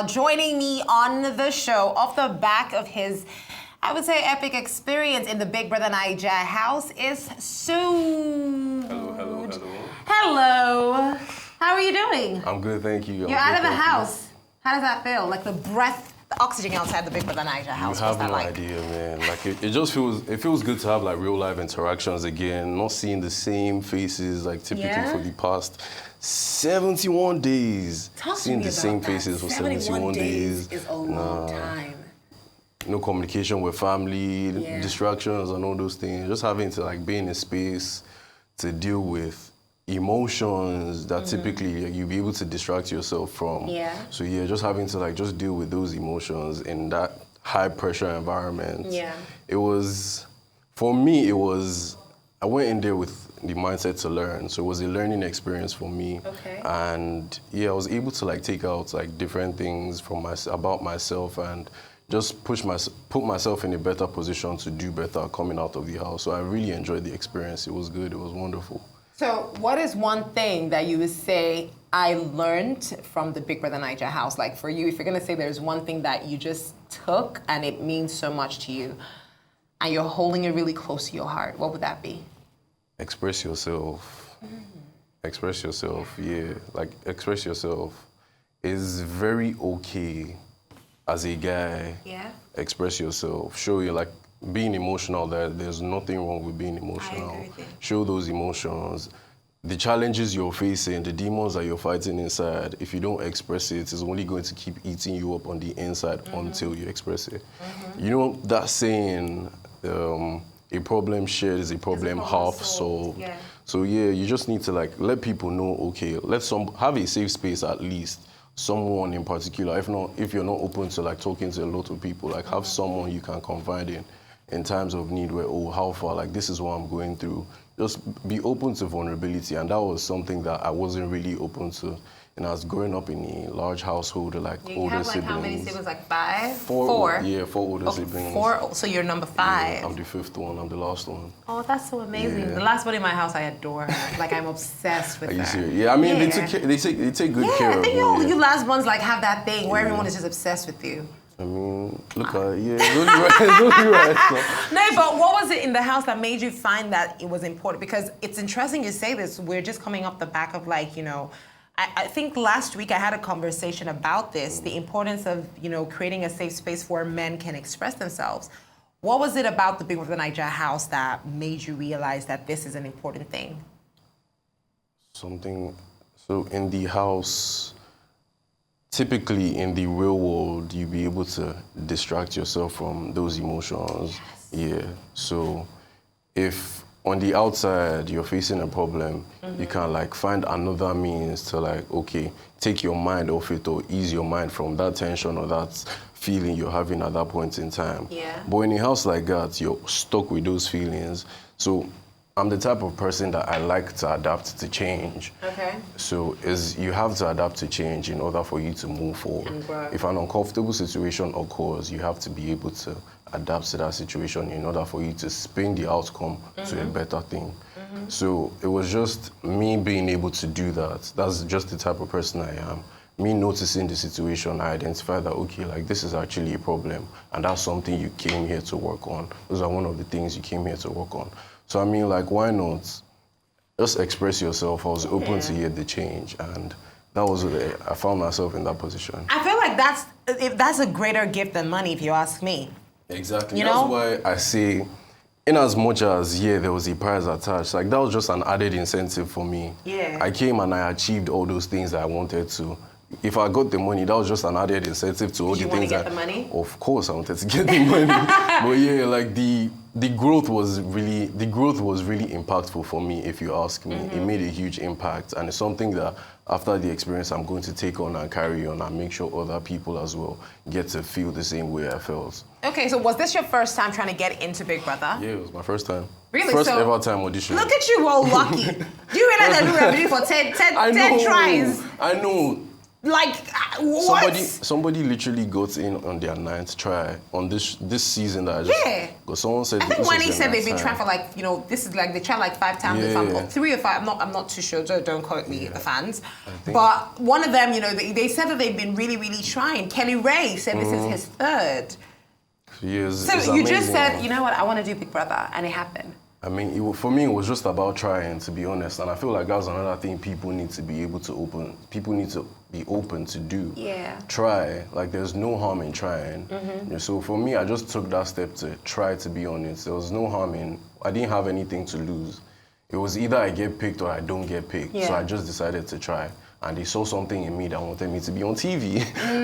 Now, joining me on the show off the back of his, I would say, epic experience in the Big Brother Naija house is Sooj. Hello. Hello. How are you doing? I'm good, thank you. You're out of the house. How does that feel? Like the breath, the oxygen outside the Big Brother Naija house. You have What's that no like? idea, man. Like it just feels good to have like real life interactions again, not seeing the same faces like typically for the past 71 days. Talk to seeing me the about same that. faces for 71 days. Is a long time. No communication with family, distractions and all those things. Just having to like be in a space to deal with emotions that typically you'll be able to distract yourself from. Yeah. So yeah, just having to like just deal with those emotions in that high pressure environment. Yeah. It was, for me, I went in there with the mindset to learn. So it was a learning experience for me. Okay. And yeah, I was able to like take out like different things from about myself and just put myself in a better position to do better coming out of the house. So I really enjoyed the experience. It was good. It was wonderful. So what is one thing that you would say I learned from the Big Brother Naija house? Like for you, if you're gonna say there's one thing that you just took and it means so much to you and you're holding it really close to your heart, what would that be? Express yourself. Express yourself, yeah. Like express yourself is very okay as a guy. Yeah. Express yourself. Show you like being emotional, there's nothing wrong with being emotional. I agree with you. Show those emotions. The challenges you're facing, the demons that you're fighting inside, if you don't express it, it's only going to keep eating you up on the inside until you express it. You know that saying, a problem shared is a problem half solved. Yeah. So yeah, you just need to like let people know, okay, have a safe space at least. Someone in particular, if you're not open to like talking to a lot of people, like have someone you can confide in times of need where, oh, how far, like this is what I'm going through. Just be open to vulnerability, and that was something that I wasn't really open to. And I was growing up in a large household, like You older have like siblings. how many siblings? Like five? Four. Yeah, four older siblings. Four, so you're number five. Yeah, I'm the fifth one, I'm the last one. Oh, that's so amazing. Yeah. The last one in my house, I adore her. Like, I'm obsessed with Are her. you serious? Yeah, I mean, they take good care I of think me. you last ones like have that thing where everyone is just obsessed with you. I mean, look at it's only right. So. No, but what was it in the house that made you find that it was important? Because it's interesting you say this. We're just coming up the back of like, you know, I think last week I had a conversation about this, the importance of, you know, creating a safe space where men can express themselves. What was it about the Big Brother Naija house that made you realize that this is an important thing? So in the house, typically in the real world, you'll be able to distract yourself from those emotions. Yes. Yeah. So if on the outside you're facing a problem, you can like find another means to like, okay, take your mind off it or ease your mind from that tension or that feeling you're having at that point in time. Yeah. But in a house like that, you're stuck with those feelings. So I'm the type of person that I like to adapt to change. Okay. So you have to adapt to change in order for you to move forward. And grow. If an uncomfortable situation occurs, you have to be able to adapt to that situation in order for you to spin the outcome to a better thing. So it was just me being able to do that. That's just the type of person I am. Me noticing the situation, I identified that, okay, like this is actually a problem, and that's something you came here to work on. Those are one of the things you came here to work on. So I mean, like, why not just express yourself? I was open to hear the change, and that was I found myself in that position. I feel like that's a greater gift than money, if you ask me. Exactly. You That's know? why I say, in as much as, there was a price attached, like that was just an added incentive for me. Yeah. I came and I achieved all those things that I wanted to. If I got the money, that was just an added incentive to all the things that... Did you want to get the money? Of course I wanted to get the money. But yeah, like the growth was really impactful for me, if you ask me. It made a huge impact, and it's something that after the experience I'm going to take on and carry on and make sure other people as well get to feel the same way I felt. Okay, so was this your first time trying to get into Big Brother? Yeah, it was my first time. Really? First ever time auditioning. Look at you, all lucky. Do you realize that we were auditioning for 10 tries? I know. Like, what? Somebody literally got in on their 9th try on this season that I just. Yeah. Because someone said. I think when he said they've been trying trying for like, this is like they tried like 5 times, if I'm, or 3 or 5. I'm not too sure. Don't quote me, the fans. But one of them, they said that they've been really, really trying. Kelly Ray said this is his 3rd. Yes. So you just said, you know what, I want to do Big Brother, and it happened. I mean, for me, it was just about trying, to be honest. And I feel like that's another thing people need to be open to do. Yeah. Try. Like, there's no harm in trying. So for me, I just took that step to try, to be honest. There was no harm in, I didn't have anything to lose. It was either I get picked or I don't get picked. Yeah. So I just decided to try. And they saw something in me that wanted me to be on TV.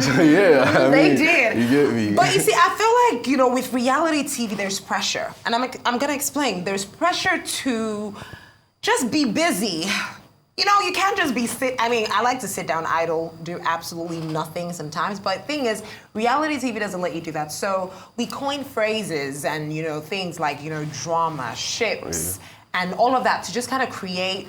So yeah, They did. You get me? But you see, I feel like, with reality TV, there's pressure. And I'm gonna explain. There's pressure to just be busy. You can't just be I like to sit down idle, do absolutely nothing sometimes. But thing is, reality TV doesn't let you do that. So we coin phrases and, things like, drama, ships, and all of that to just kind of create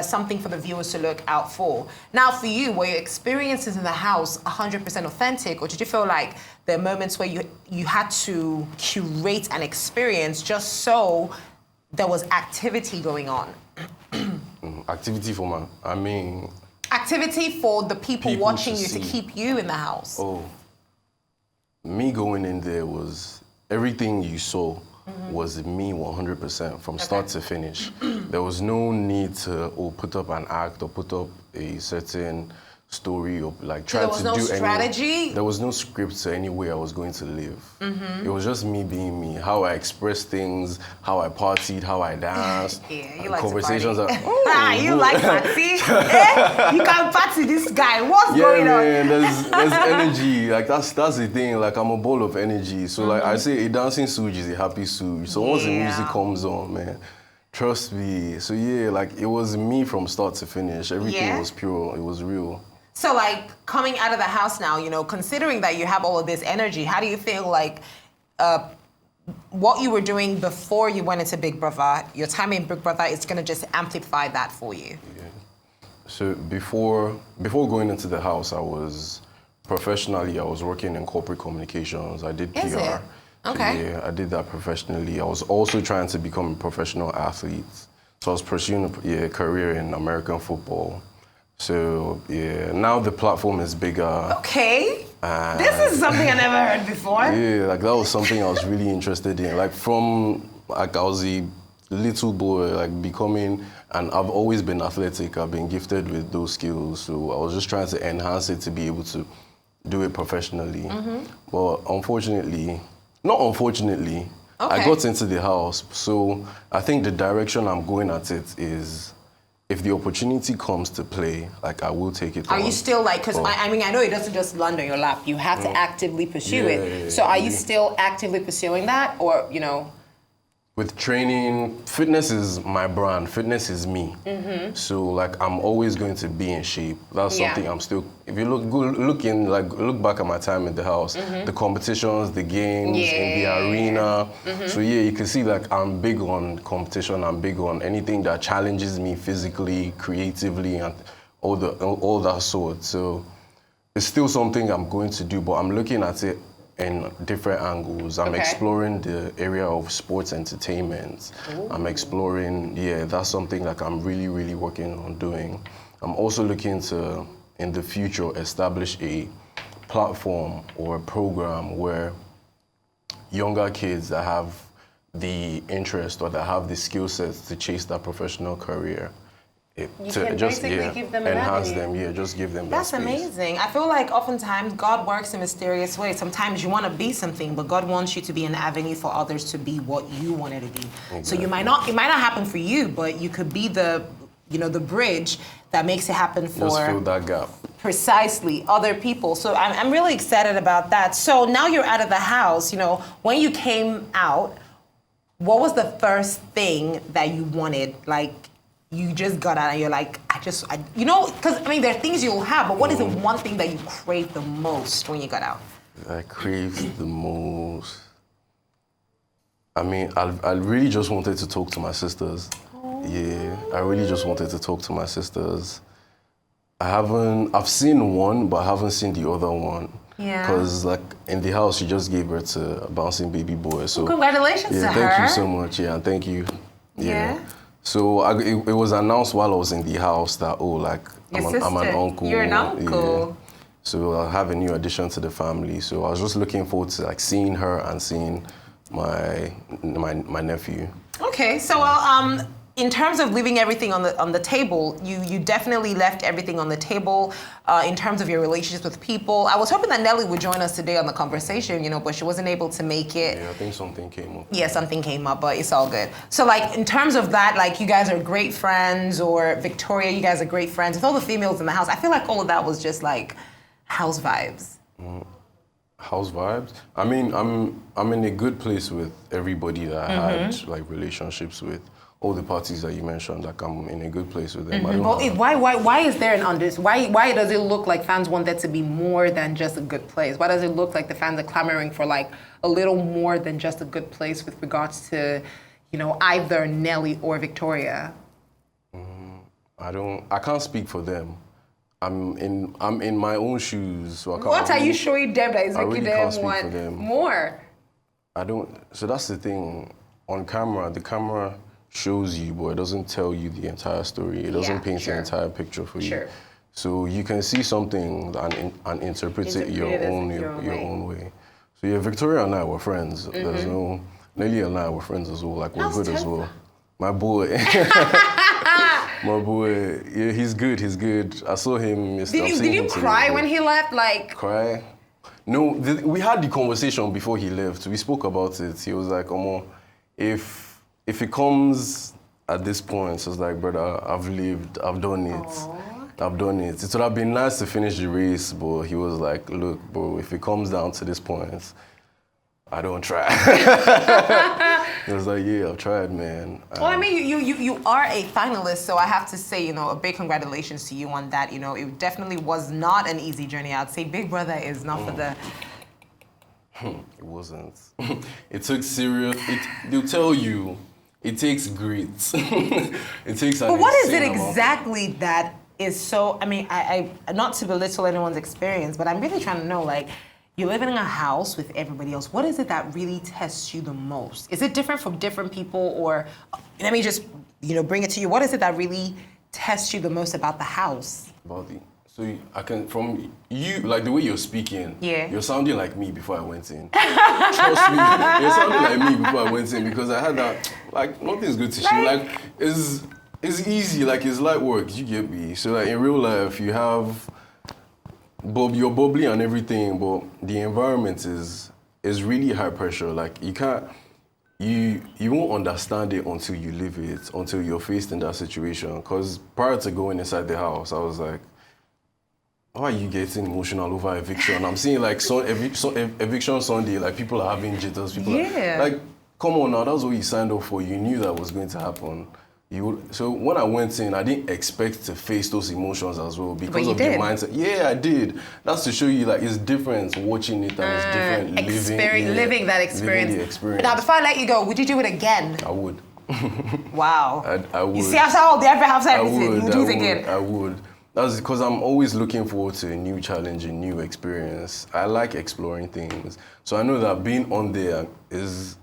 something for the viewers to look out for. Now, for you, were your experiences in the house 100% authentic, or did you feel like there are moments where you had to curate an experience just so there was activity going on? Activity for activity for the people watching you see. to keep you in the house. Oh, me going in there was everything you saw. Was me 100% from start to finish. There was no need to put up an act or put up a certain story or like try to do There was no strategy? There was no script to any way I was going to live. It was just me being me, how I expressed things, how I partied, how I danced. Yeah, you like conversations to party. are, you like party? You can party this guy. What's going on? Yeah, man, there's energy. Like that's the thing. Like I'm a ball of energy. So like I say, a dancing Sooj is a happy Sooj. So once the music comes on, man, trust me. So yeah, like it was me from start to finish. Everything was pure. It was real. So like coming out of the house now, considering that you have all of this energy, how do you feel like what you were doing before you went into Big Brother, your time in Big Brother is gonna just amplify that for you? Yeah. So before going into the house, I was working in corporate communications. I did PR. Is it? Okay. So, yeah, I did that professionally. I was also trying to become a professional athlete. So I was pursuing a career in American football. So yeah, now the platform is bigger. Okay. This is something I never heard before. Yeah, like that was something I was really interested in. Like from like I was a little boy, like becoming, and I've always been athletic. I've been gifted with those skills. So I was just trying to enhance it to be able to do it professionally. But not unfortunately, I got into the house. So I think the direction I'm going at it is, if the opportunity comes to play, like I will take it on. Are you still like, because I know it doesn't just land on your lap. You have to actively pursue it. So are you still actively pursuing that, or With training, fitness is my brand. Fitness is me. So like I'm always going to be in shape. That's something I'm still. If you look back at my time in the house, the competitions, the games in the arena. So yeah, you can see like I'm big on competition. I'm big on anything that challenges me physically, creatively, and all that sort. So it's still something I'm going to do, but I'm looking at it in different angles. I'm exploring the area of sports entertainment. I'm exploring, that's something like I'm really, really working on doing. I'm also looking to, in the future, establish a platform or a program where younger kids that have the interest or that have the skill sets to chase that professional career, give them enhance them, just give them that space. That's amazing. I feel like oftentimes God works in mysterious ways. Sometimes you want to be something, but God wants you to be an avenue for others to be what you wanted to be. Exactly. So it might not happen for you, but you could be the bridge that makes it happen for just fill that gap. Precisely, other people. So I'm really excited about that. So now you're out of the house. When you came out, what was the first thing that you wanted? Like, you just got out and you're like, because there are things you'll have, but what is the one thing that you crave the most when you got out? I crave the most. I mean, I really just wanted to talk to my sisters. Yeah, I really just wanted to talk to my sisters. I've seen one, but I haven't seen the other one. Yeah. Because like in the house, she just gave birth to a bouncing baby boy. So congratulations to her. Thank you so much. Yeah, thank you. Yeah. So it was announced while I was in the house that I'm an uncle. You're an uncle. Yeah. So I'll have a new addition to the family. So I was just looking forward to like seeing her and seeing my nephew. Okay, so in terms of leaving everything on the table, you definitely left everything on the table in terms of your relationships with people. I was hoping that Nelly would join us today on the conversation, but she wasn't able to make it. Yeah, I think something came up. Yeah, something came up, but it's all good. So like in terms of that, like you guys are great friends, or Victoria, you guys are great friends. With all the females in the house, I feel like all of that was just like house vibes. House vibes. I mean, I'm in a good place with everybody that I had like relationships with. All the parties that you mentioned, like I'm in a good place with them. Why is there why does it look like fans want that to be more than just a good place? Why does it look like the fans are clamoring for like a little more than just a good place with regards to, either Nelly or Victoria? I can't speak for them. I'm in my own shoes, so I can't. What are you showing them that is making them want more? So that's the thing. On camera, the camera shows you, but it doesn't tell you the entire story. It doesn't paint the entire picture for you. So you can see something and interpret it your own way. So yeah, Victoria and I were friends. There's no Nelly and I were friends as well. Like we're good as well. My boy. My boy, yeah, he's good. I saw him yesterday. Did you cry when he left? Like cry? No, we had the conversation before he left. We spoke about it. He was like, "Omo, if it comes at this point, so it's like, brother, I've lived, I've done it. Aww. I've done it. It would have been nice to finish the race, but he was like, look, bro, if it comes down to this point, I don't try." He was like, yeah, I've tried, man. Well, I mean, you are a finalist, so I have to say, a big congratulations to you on that. It definitely was not an easy journey. I'd say Big Brother is not for the... It wasn't. It took serious... They'll tell you, it takes grit. It takes an But what is it exactly that is so... I mean, I not to belittle anyone's experience, but I'm really trying to know, like, you're living in a house with everybody else. What is it that really tests you the most? Is it different from different people, or let me just, bring it to you. What is it that really tests you the most about the house? From you, like the way you're speaking, you're sounding like me before I went in. Trust me, you're sounding like me before I went in, because I had that, like, nothing's good to share. Like, it's easy, like, it's light work, you get me? So, like, in real life, you have... you're bubbly and everything, but the environment is really high pressure. Like you won't understand it until you live it, until you're faced in that situation. Because prior to going inside the house, I was like, why are you getting emotional over eviction? I'm seeing like eviction Sunday, like people are having jitters. Like, come on now, that's what you signed up for. You knew that was going to happen. So when I went in, I didn't expect to face those emotions as well because of the mindset. Yeah, I did. That's to show you like it's different watching it and it's different living that experience. Living the experience. Now, before I let you go, would you do it again? I would. Wow. I would. You see, after all the everything, you do it again. I would. That's because I'm always looking forward to a new challenge, a new experience. I like exploring things. So I know that being on there is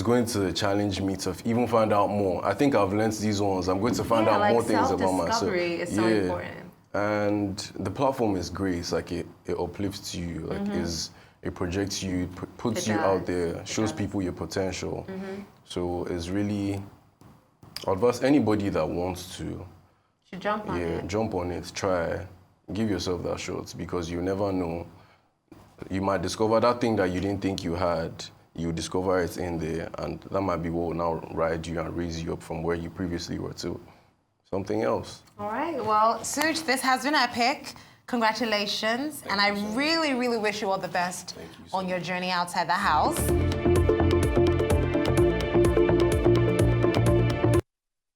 going to challenge me to even find out more. I think I've learned these ones. I'm going to find out more things about myself. Self-discovery is so important. And the platform is great. It's like it uplifts you. Like it projects you, puts you out there, shows people your potential. So it's really, I advise anybody that wants to. Should jump on it. Yeah, jump on it. Try. Give yourself that shot, because you never know. You might discover that thing that you didn't think you had. You discover it in there, and that might be what will now ride you and raise you up from where you previously were to something else. All right, well, Sooj, this has been epic. Congratulations. And I really, really wish you all the best on your journey outside the house.